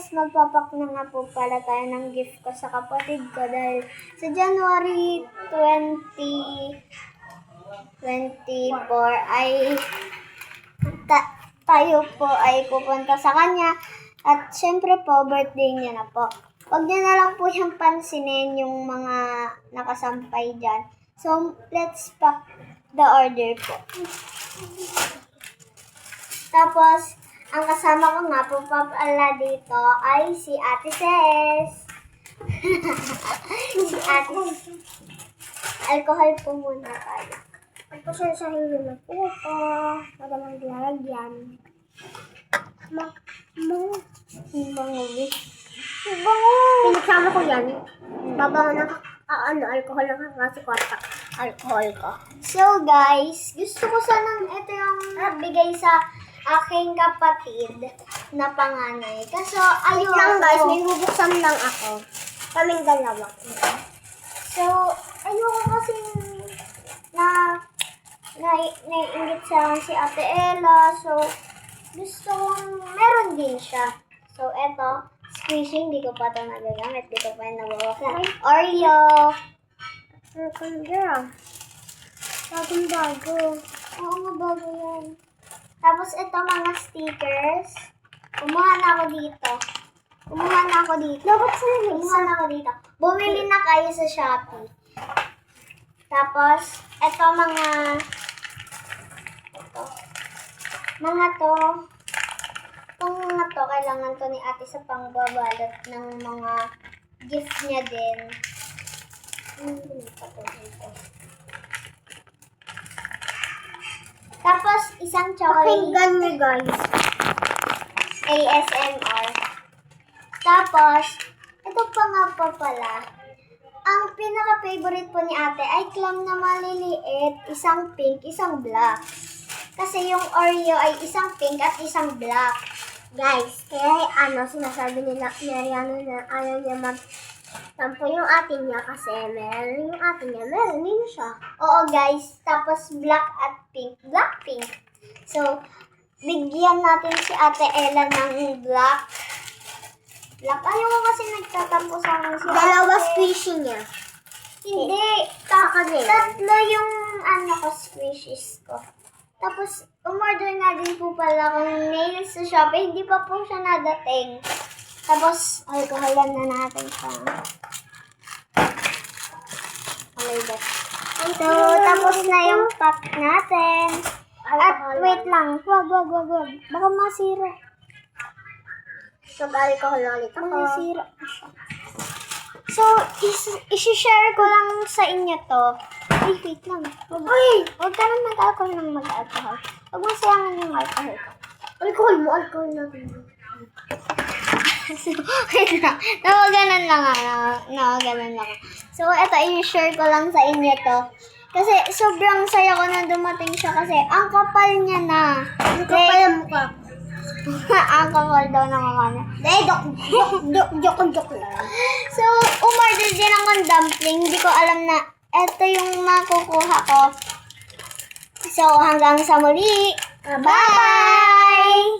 guys, magpapak na nga po pala tayo ng gift ko sa kapatid ko dahil sa January 2024 ay tayo po ay pupunta sa kanya at syempre po birthday niya na po. Huwag niyo na lang po siyang pansinin yung mga nakasampay dyan. So, let's pack the order po. Tapos, ang kasama ko nga po pala dito ay si Ate Ses. Si Ate Ses. Alcohol po muna tayo. Pagpasasahin nyo na po ito. Para maglalagyan. Bango. Pinagsama ko yan. Babango ng alcohol lang kasi kontak alcohol ko. So guys, gusto ko sanang ito yung nabigay sa aking kapatid na panganay. Kaso ayun lang guys, may bubuksan lang ako. Kaming dalawa. So, ayoko kasi naiingit sa si Ate Ella. So, gusto kong meron din siya. So, eto, squishing, di ko pa ito nagagamit. Di ko pa yung nabawasan. Oreo. Welcome girl. Bagong bago. Oo nga, bago yan. Tapos, ito mga stickers. Kumuha na ako dito. Bumili na kayo sa Shopee. Tapos, ito Itong mga to, kailangan to ni ate sa pangbabalot ng mga gift niya din. Tapos, isang chocolate. Pakinggan niyo guys. ASMR. Tapos, ito pa nga pa pala. Ang pinaka-favorite po ni ate ay clam na maliliit, isang pink, isang black. Kasi yung Oreo ay isang pink at isang black. Guys, kaya sinasabi nila Mariano na ayaw niya magtampo yung atin niya kasi meron yung atin niya, meron din siya. Oo guys, tapos black at pink. Black pink. So, bigyan natin si Ate Ella ng black. Ayaw ko kasi nagtatampo sa akin si Dalawa Ate. squishy niya. Hindi. Kakanin. Tatlo yung squishies ko. Tapos, umorder na din po pala akong nails sa Shopee. Hindi pa po siya nadating. Tapos, alcoholan na natin pa. Oh my God. So, tapos na yung pack natin. At wait lang. Wag. Baka masira. Mag-alcohol ulit ako. Masira pa siya. So, isi-share ko lang sa inyo to. Ay, wait lang. Huwag ka na mag-alcohol ng mag-alcohol. Huwag mo sayangan yung alcohol ko. Alcohol natin. So, wait lang. Ganun lang. So, eto, i-share ko lang sa inyo to. Kasi, sobrang saya ko na dumating siya kasi ang kapal niya na. Ang kapal ang mukha. Ang kapal daw ng mukha niya. Joke lang. So, umorder din akong dumpling. Hindi ko alam na eto yung makukuha ko. So, hanggang sa muli. Bye!